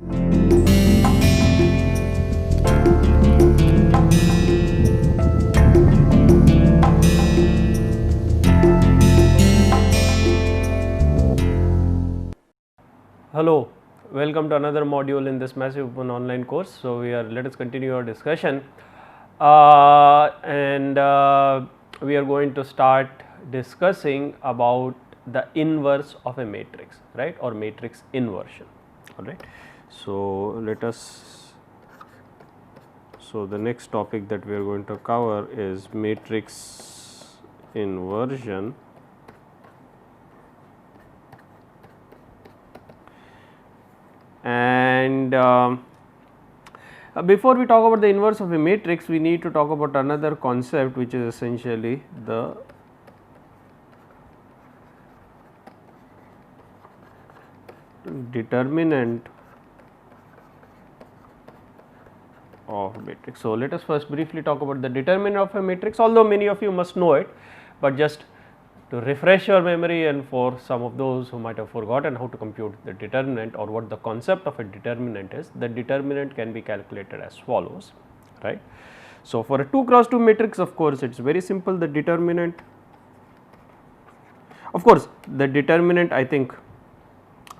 Hello, welcome to another module in this massive open online course. So, let us continue our discussion we are going to start discussing about the inverse of a matrix, right, or matrix inversion, all right. So, the next topic that we are going to cover is matrix inversion. And before we talk about the inverse of a matrix, we need to talk about another concept, which is essentially the determinant of matrix. So, let us first briefly talk about the determinant of a matrix, although many of you must know it, but just to refresh your memory and for some of those who might have forgotten how to compute the determinant or what the concept of a determinant is, the determinant can be calculated as follows, right. So, for a 2 cross 2 matrix, of course, it is very simple. The determinant, of course, the determinant, I think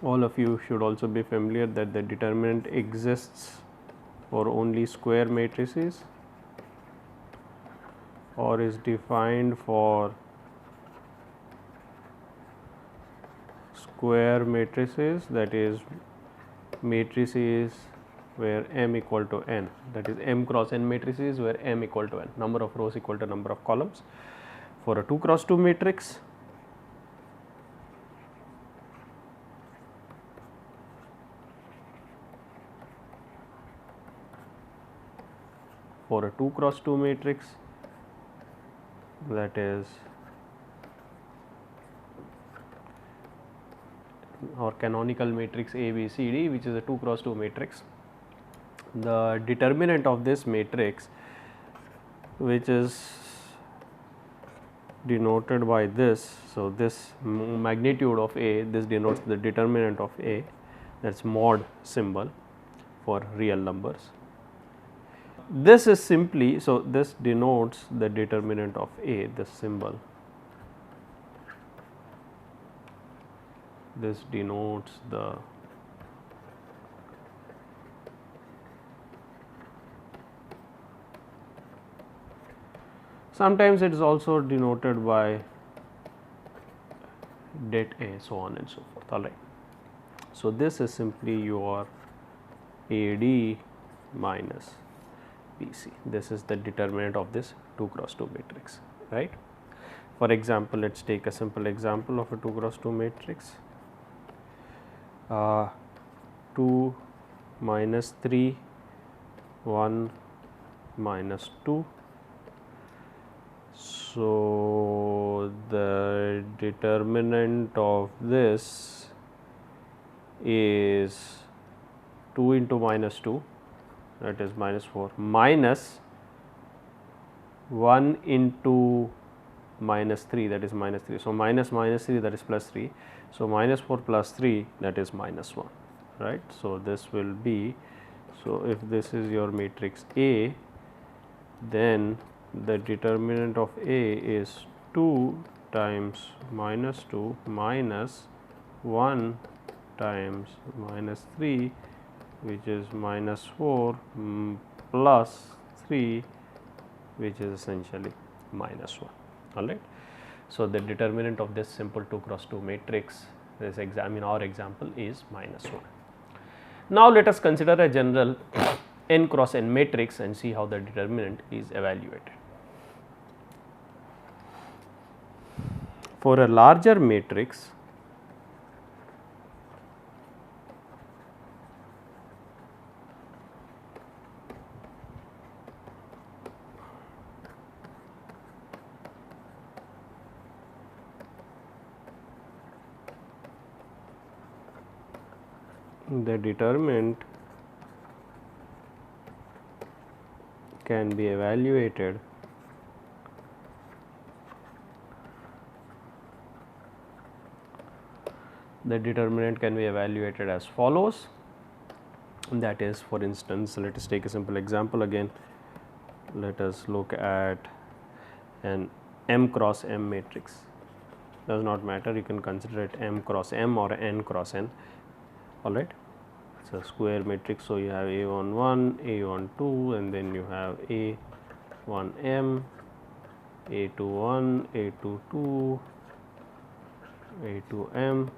all of you should also be familiar that the determinant exists for only square matrices or is defined for square matrices, that is matrices where m equal to n, that is m cross n matrices where m equal to n, number of rows equal to number of columns. For a 2 cross 2 matrix, that is or canonical matrix A, B, C, D, which is a 2 cross 2 matrix. The determinant of this matrix, which is denoted by this. So, this magnitude of A, this denotes the determinant of A, that is mod symbol for real numbers. This is simply, so this denotes the determinant of A, this symbol. This denotes the sometimes it is also denoted by det A, so on and so forth, all right. So, this is simply your AD minus BC, this is the determinant of this 2 cross 2 matrix, right. For example, let us take a simple example of a 2 cross 2 matrix. 2 minus 3, 1 minus 2. So, the determinant of this is 2 into minus 2, that is minus 4, minus 1 into minus 3, that is minus 3. So, minus 3, that is plus 3. So, minus 4 plus 3, that is minus 1, right. So, this will be, so if this is your matrix A, then the determinant of A is 2 times minus 2 minus 1 times minus 3, which is minus 4 plus 3, which is essentially minus 1, all right. So, the determinant of this simple 2 cross 2 matrix, this in our example is minus 1. Now, let us consider a general n cross n matrix and see how the determinant is evaluated. For a larger matrix, the determinant can be evaluated as follows. That is, for instance, let us take a simple example again. Let us look at an M cross M matrix. Does not matter, you can consider it M cross M or N cross N, alright. It is a square matrix. So, you have A11, A12, and then you have A1M, A21, A22, A2M,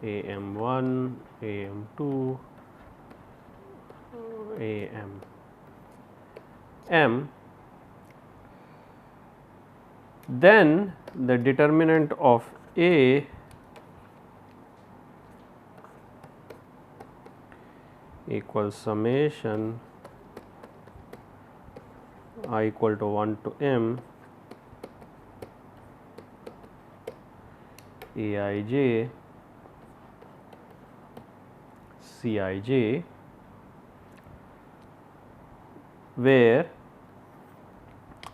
AM1, AM2, AM. Then the determinant of A equals summation I equal to 1 to M Aij Cij, where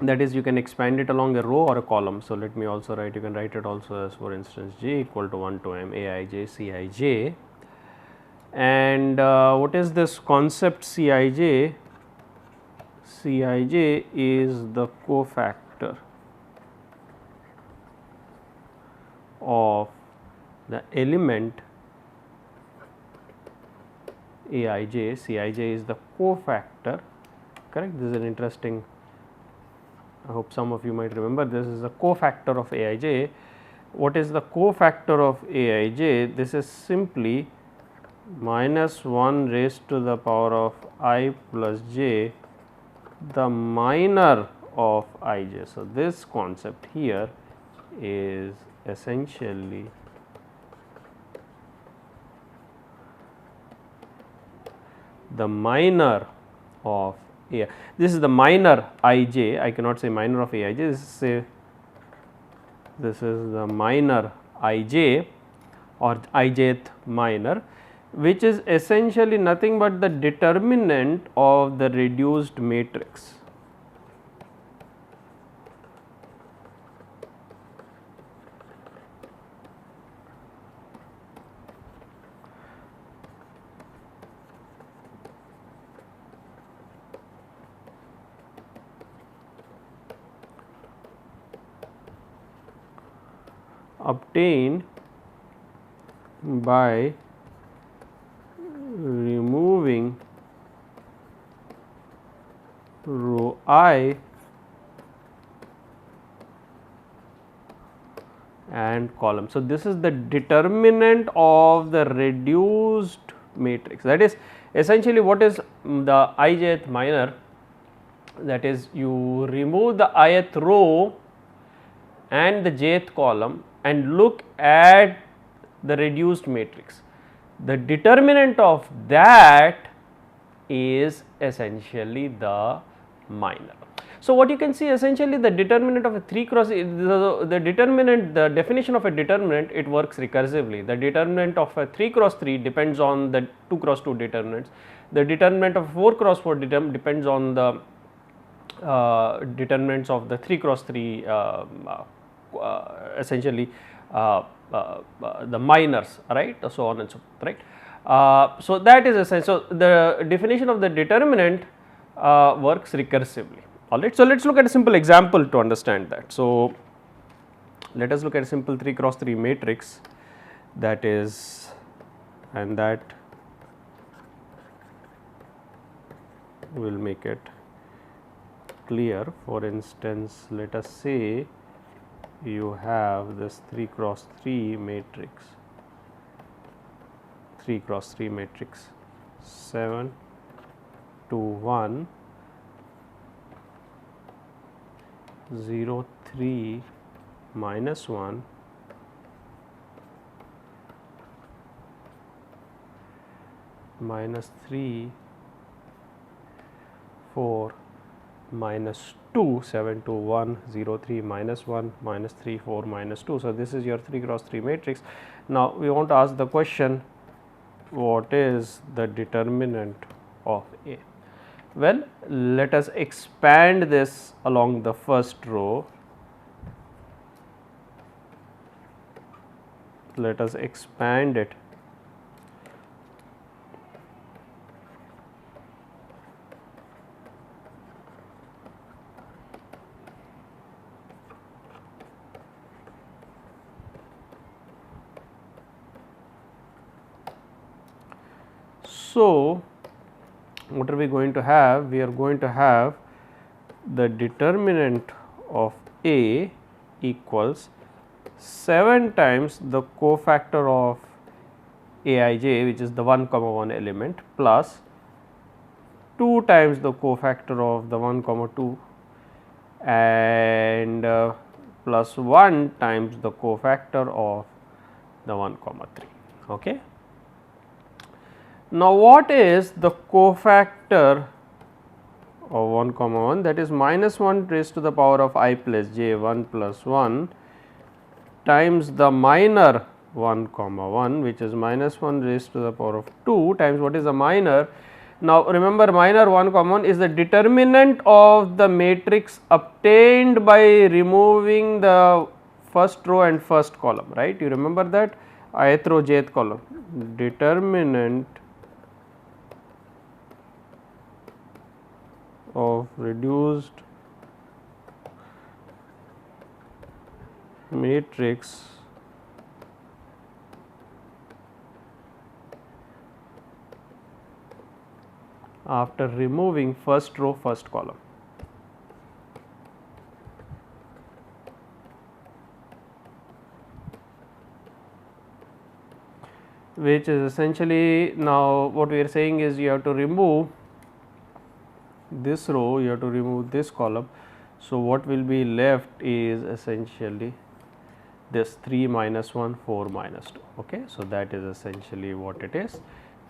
that is, you can expand it along a row or a column. So, let me also write, you can write it also as, for instance, j equal to 1 to M Aij Cij. And what is this concept Cij? Cij is the cofactor of the element Aij. Cij is the cofactor, correct. This is an interesting, I hope some of you might remember, this is the cofactor of Aij. What is the cofactor of Aij? This is simply minus 1 raised to the power of I plus j, the minor of Ij. So, this concept here is essentially the minor of A. This is the minor Ij, I cannot say minor of Aij, this is the minor Ij or ijth minor, which is essentially nothing but the determinant of the reduced matrix. Obtained by removing row I and column. So, this is the determinant of the reduced matrix, that is essentially what is the ijth minor, that is you remove the ith row and the jth column and look at the reduced matrix. The determinant of that is essentially the minor. So, what you can see, essentially the determinant of a 3 cross, the determinant, the definition of a determinant, it works recursively. The determinant of a 3 cross 3 depends on the 2 cross 2 determinants. The determinant of 4 cross 4 depends on the determinants of the 3 cross 3 essentially the minors, right, so on and so forth, right. So, that is essential. So, the definition of the determinant works recursively, alright. So, let us look at a simple example to understand that. So, let us look at a simple 3 cross 3 matrix, that is, and that will make it clear. For instance, let us say you have this 3 cross 3 matrix, 3 cross 3 matrix 7 2 1 0 3 minus 1 minus 3 4 minus 2, 7 2 1 0 3 minus 1 minus 3 4 minus 2. So, this is your 3 cross 3 matrix. Now, we want to ask the question, what is the determinant of A? Well, let us expand this along the first row. Let us expand it So, what are we going to have? We are going to have the determinant of A equals 7 times the cofactor of Aij, which is the 1 comma 1 element, plus 2 times the cofactor of the 1 comma 2 and plus 1 times the cofactor of the 1 comma 3. Okay. Now, what is the cofactor of 1 comma 1? That is minus 1 raised to the power of I plus j 1 plus 1 times the minor 1 comma 1, which is minus 1 raised to the power of 2 times what is the minor. Now, remember minor 1 comma 1 is the determinant of the matrix obtained by removing the first row and first column, right. You remember that ith row jth column, determinant of reduced matrix after removing first row first column. Which is essentially, now what we are saying is you have to remove this row, you have to remove this column. So, what will be left is essentially this 3 minus 1 4 minus 2. Okay. So, that is essentially what it is,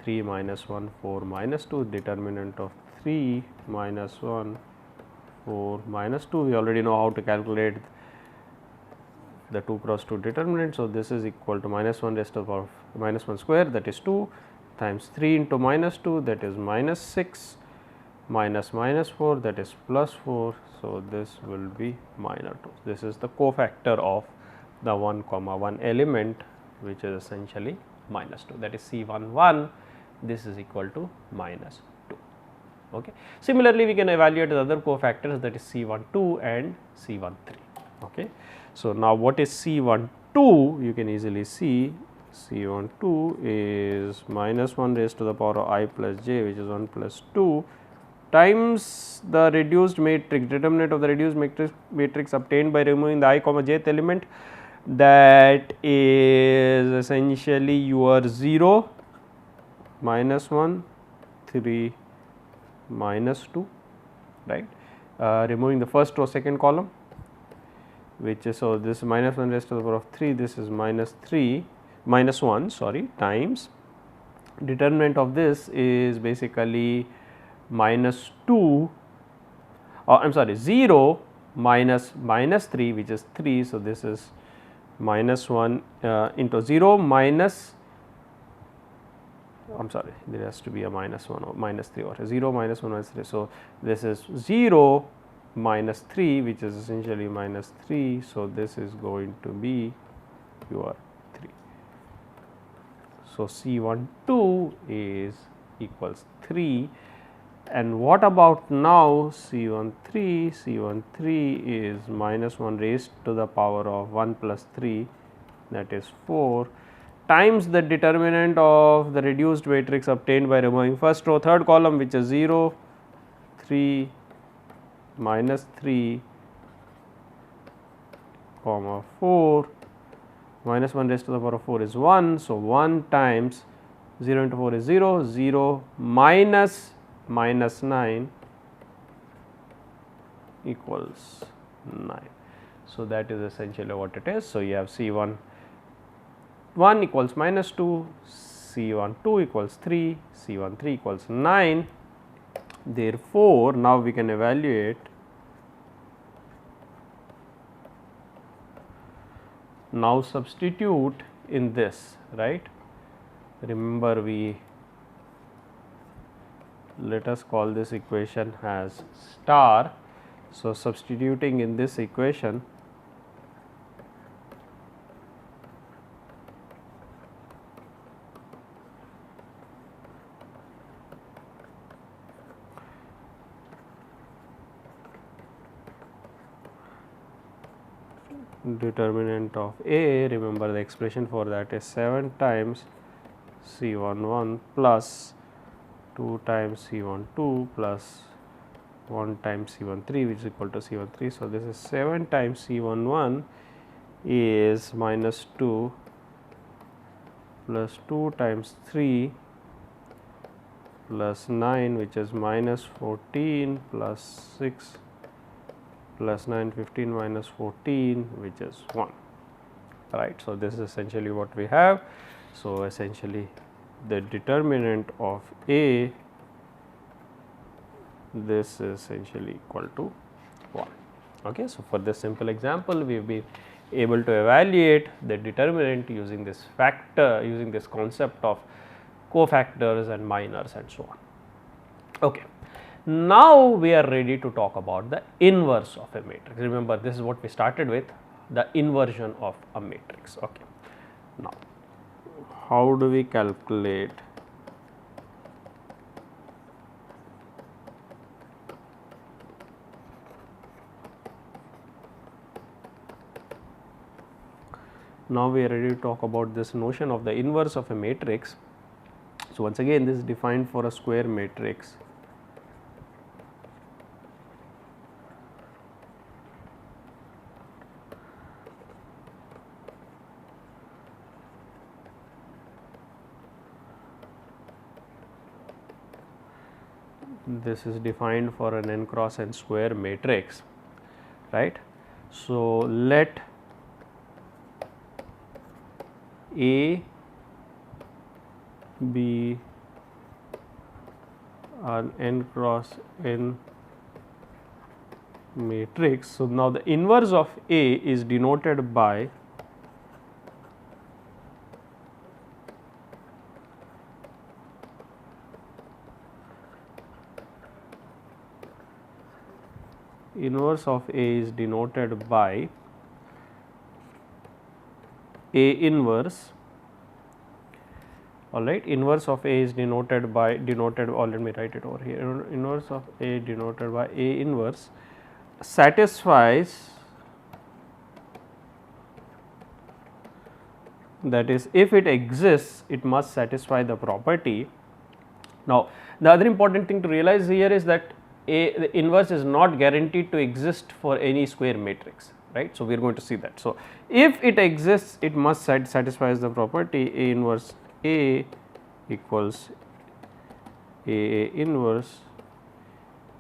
3 minus 1 4 minus 2, determinant of 3 minus 1 4 minus 2. We already know how to calculate the 2 cross 2 determinant. So, this is equal to minus 1 raised to the power of minus 1 square, that is 2, times 3 into minus 2, that is minus 6, minus minus 4, that is plus 4. So, this will be minor 2. This is the cofactor of the 1 comma 1 element, which is essentially minus 2, that is C11, this is equal to minus 2. Okay. Similarly, we can evaluate the other cofactors, that is C12 and C13. Okay. So, now what is C12? You can easily see C12 is minus 1 raised to the power of I plus j, which is 1 plus 2 times the reduced matrix, determinant of the reduced matrix obtained by removing the I comma jth element, that is essentially your 0 minus 1 3 minus 2, right, removing the first row second column, which is, so this minus 1 raised to the power of 3, this is minus 3 minus 1 sorry, times determinant of this is basically minus 2, I am sorry, 0 minus minus 3, which is 3. So, this is minus 1 into 0 minus, I am sorry, there has to be a minus 1 or minus 3 or 0 minus 1 minus 3. So, this is 0 minus 3, which is essentially minus 3. So, this is going to be your 3. So, C12 is equals 3. And what about now C13? C13 is minus 1 raised to the power of 1 plus 3, that is 4, times the determinant of the reduced matrix obtained by removing first row third column, which is 0 3 minus 3 comma 4, minus 1 raised to the power of 4 is 1. So, 1 times 0 into 4 is 0, 0 minus minus 9 equals 9. So, that is essentially what it is. So, you have C11 equals minus 2, C12 equals 3, C13 equals 9. Therefore, now we can evaluate now substitute in this, right. Remember, we let us call this equation as star. So, substituting in this equation, determinant of A, remember the expression for that is 7 times C11 plus 2 times C12 plus 1 times C13 which is equal to C13. So, this is 7 times C11 is minus 2 plus 2 times 3 plus 9 which is minus 14 plus 6 plus 9 15 minus 14 which is 1, right. So, this is essentially what we have. So, essentially the determinant of A, this is essentially equal to 1. Okay. So, for this simple example we have been able to evaluate the determinant using this factor, using this concept of cofactors and minors and so on. Okay. Now, we are ready to talk about the inverse of a matrix. Remember, this is what we started with, the inversion of a matrix. Okay. Now, how do we calculate now we are ready to talk about this notion of the inverse of a matrix. So, once again this is defined for a square matrix. This is defined for an n cross n square matrix, right. So, let A be an n cross n matrix. So, now the inverse of A is denoted by A inverse. All right, inverse of A is denoted by or let me write it over here. Inverse of A denoted by A inverse satisfies, that is, if it exists, it must satisfy the property. Now, the other important thing to realize here is that the inverse is not guaranteed to exist for any square matrix, right. So, we are going to see that. So, if it exists, it must satisfies the property A inverse A equals A inverse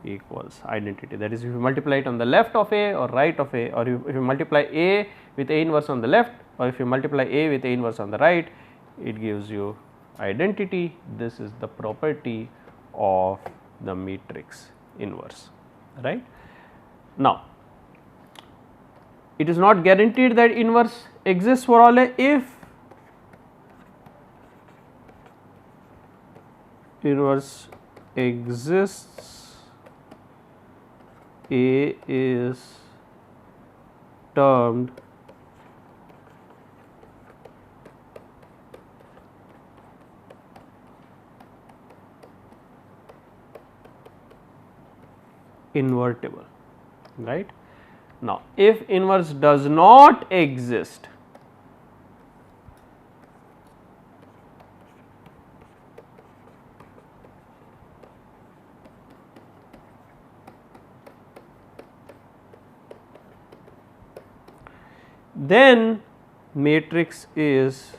equals identity. That is, if you multiply it on the left of A or right of A, or if you multiply A with A inverse on the left, or if you multiply A with A inverse on the right, it gives you identity. This is the property of the matrix inverse, right. Now, it is not guaranteed that inverse exists for all A. If inverse exists, A is termed invertible, right. Now, if inverse does not exist, then matrix is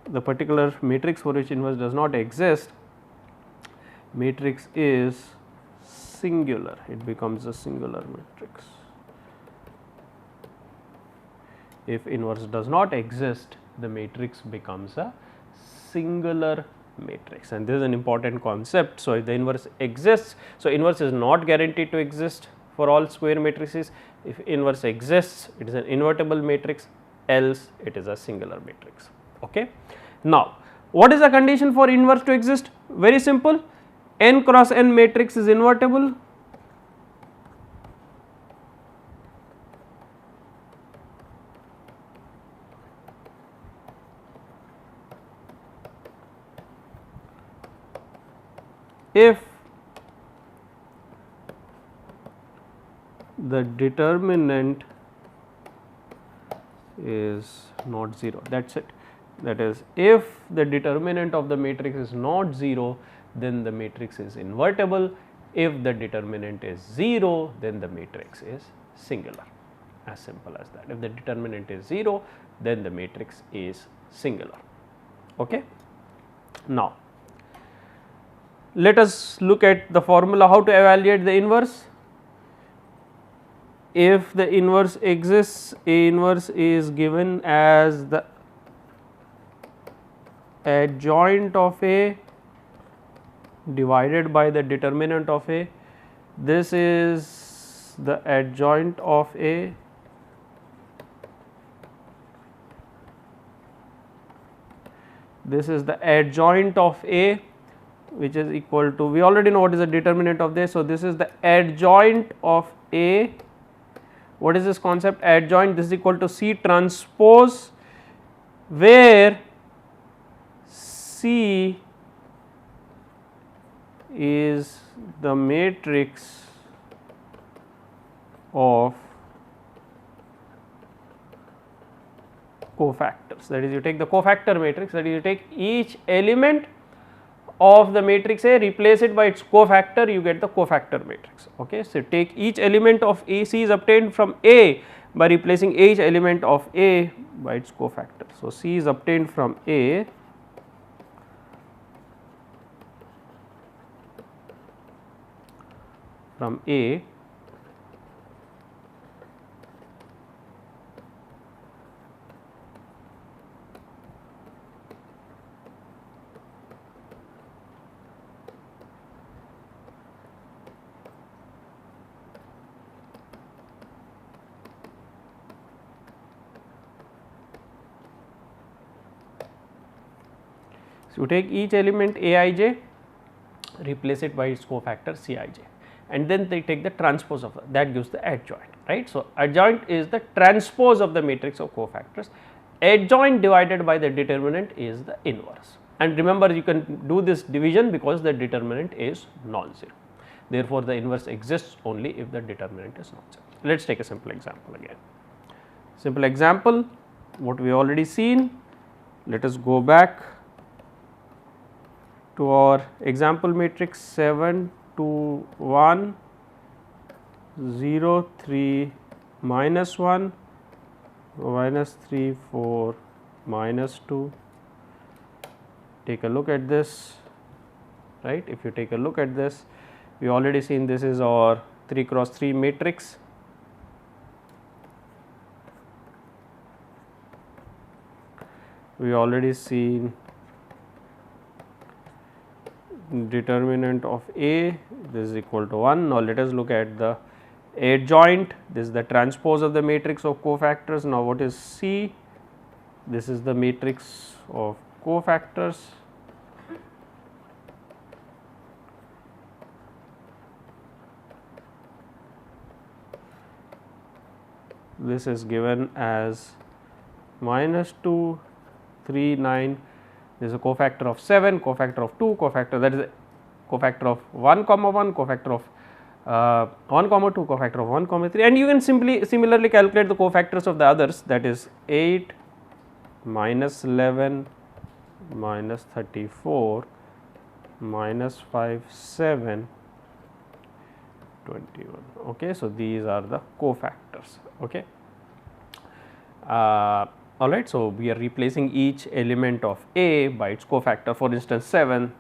the particular matrix for which inverse does not exist, matrix is singular, it becomes a singular matrix. If inverse does not exist, the matrix becomes a singular matrix, and this is an important concept. So, if the inverse exists, so inverse is not guaranteed to exist for all square matrices. If inverse exists, it is an invertible matrix, else it is a singular matrix. Okay. Now, what is the condition for inverse to exist? Very simple, n cross n matrix is invertible, if the determinant is not 0, that is it. That is, if the determinant of the matrix is not 0, then the matrix is invertible. If the determinant is 0, then the matrix is singular, as simple as that. If the determinant is 0, then the matrix is singular. Okay. Now, let us look at the formula how to evaluate the inverse. If the inverse exists, A inverse is given as the adjoint of A divided by the determinant of A. This is the adjoint of A this is the adjoint of A, which is equal to, we already know what is the determinant of this. So, this is the adjoint of A. What is this concept? Adjoint, this is equal to C transpose, where C is the matrix of cofactors. That is, you take the cofactor matrix, that is, you take each element of the matrix A, replace it by its cofactor, you get the cofactor matrix. Okay. So, take each element of A, C is obtained from A by replacing each element of A by its cofactor. So, C is obtained from A So, you take each element Aij, replace it by its cofactor Cij, and then they take the transpose of that, gives the adjoint, right. So, adjoint is the transpose of the matrix of cofactors, adjoint divided by the determinant is the inverse, and remember you can do this division because the determinant is non-zero. Therefore, the inverse exists only if the determinant is non-zero. Let us take a simple example again. Simple example, what we already seen. Let us go back to our example matrix 7 2 1 0 3 minus 1 minus 3 4 minus 2. Take a look at this, right. If you take a look at this, we already seen this is our 3 cross 3 matrix. We already seen determinant of A, this is equal to 1. Now, let us look at the adjoint, this is the transpose of the matrix of cofactors. Now, what is C? This is the matrix of cofactors. This is given as minus 2, 3, 9. This is a cofactor of 7, cofactor of 2, cofactor, that is a cofactor of 1 comma 1, cofactor of 1 comma 2, cofactor of 1 comma 3, and you can similarly calculate the cofactors of the others, that is 8 minus 11 minus 34 minus 5 7 21. Okay. So, these are the cofactors. Okay. Alright, so we are replacing each element of A by its cofactor. For instance, 7,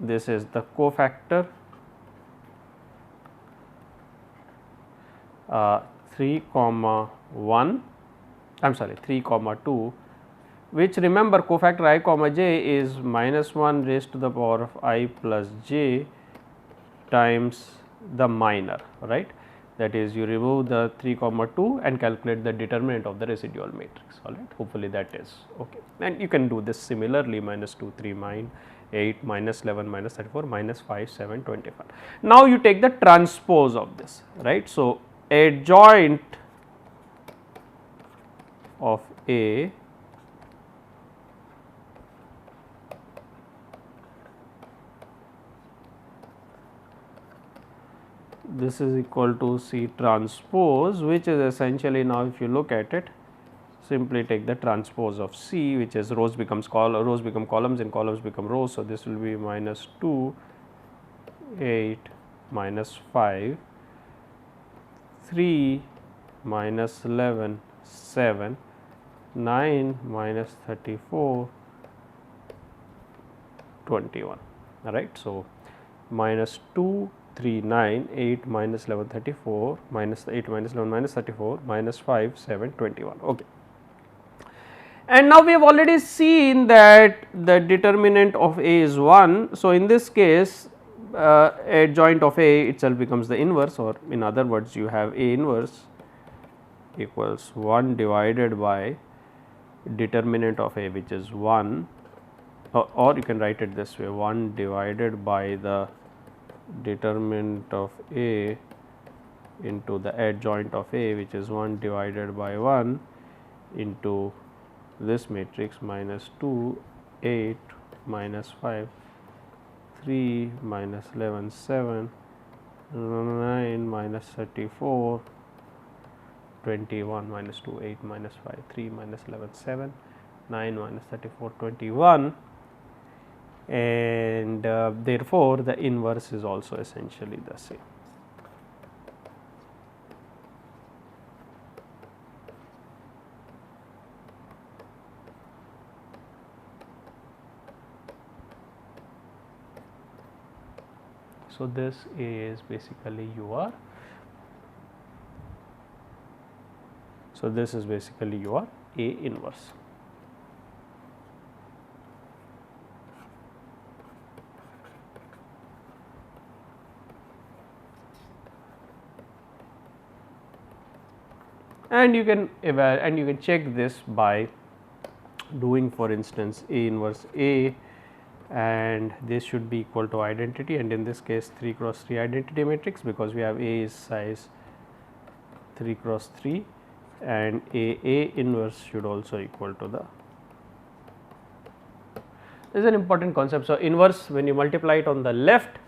this is the cofactor, 3 comma 1, I am sorry 3 comma 2, which remember cofactor I comma j is minus 1 raised to the power of I plus j times the minor, right. That is, you remove the 3 comma 2 and calculate the determinant of the residual matrix. All right, hopefully that is okay, and you can do this similarly, minus 2 3 9 8 minus 11 minus 34 minus 5 7 25. Now, you take the transpose of this, right. So, adjoint of A this is equal to C transpose, which is essentially, now if you look at it, simply take the transpose of C, which is rows become columns and columns become rows. So, this will be minus 2, 8, minus 5, 3, minus 11, 7, 9, minus 34, 21, alright. So, minus 2, 3, 9, 8, minus 11, 34, minus 8, minus 11, minus 34, minus 5, 7, 21, okay. And now we have already seen that the determinant of A is 1. So, in this case adjoint of A itself becomes the inverse, or in other words you have A inverse equals 1 divided by determinant of A, which is 1, or you can write it this way, 1 divided by the determinant of A into the adjoint of A, which is 1 divided by 1 into this matrix minus 2, 8, minus 5, 3, minus 11, 7, 9, minus 34, 21, minus 2, 8, minus 5, 3, minus 11, 7, 9, minus 34, 21, and therefore, the inverse is also essentially the same. So, this is basically your, so this is basically your A inverse. And you can check this by doing, for instance, A inverse A, and this should be equal to identity, and in this case 3 cross 3 identity matrix, because we have A is size 3 cross 3, and A inverse should also equal to the. This is an important concept. So, inverse, when you multiply it on the left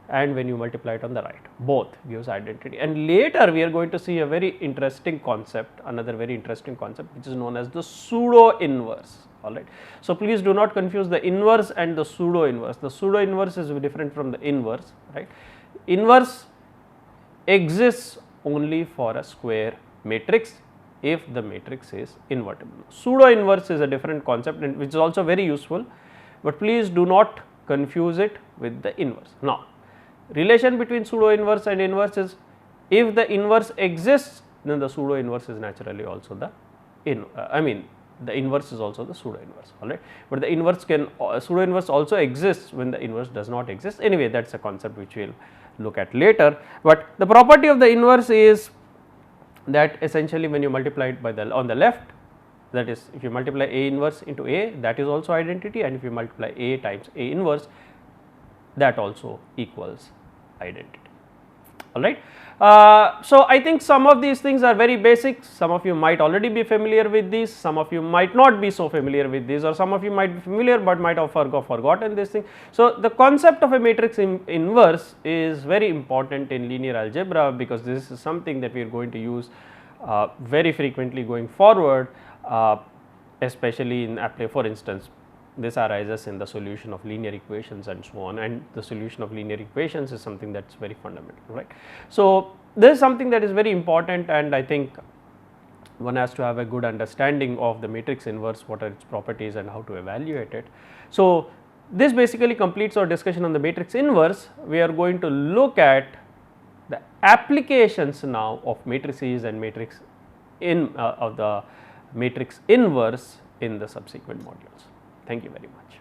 and when you multiply it on the right, both gives identity, and later we are going to see a very interesting concept, another very interesting concept, which is known as the pseudo inverse. Alright. So, please do not confuse the inverse and the pseudo inverse. The pseudo inverse is different from the inverse, right. Inverse exists only for a square matrix if the matrix is invertible. Pseudo inverse is a different concept, and which is also very useful, but please do not confuse it with the inverse. Now, relation between pseudo inverse and inverse is, if the inverse exists, then the pseudo inverse is naturally also the the inverse is also the pseudo inverse, alright. But the inverse can pseudo inverse also exists when the inverse does not exist. Anyway, that is a concept which we will look at later, but the property of the inverse is that essentially when you multiply it by the on the left, that is, if you multiply A inverse into A, that is also identity, and if you multiply A times A inverse, that also equals identity, alright. So, I think some of these things are very basic, some of you might already be familiar with these, some of you might not be so familiar with these, or some of you might be familiar, but might have forgotten this thing. So, the concept of a matrix inverse is very important in linear algebra, because this is something that we are going to use very frequently going forward, especially in for instance, this arises in the solution of linear equations and so on, and the solution of linear equations is something that is very fundamental, right. So, this is something that is very important, and I think one has to have a good understanding of the matrix inverse, what are its properties and how to evaluate it. So, this basically completes our discussion on the matrix inverse. We are going to look at the applications now of matrices and matrix of the matrix inverse in the subsequent modules. Thank you very much.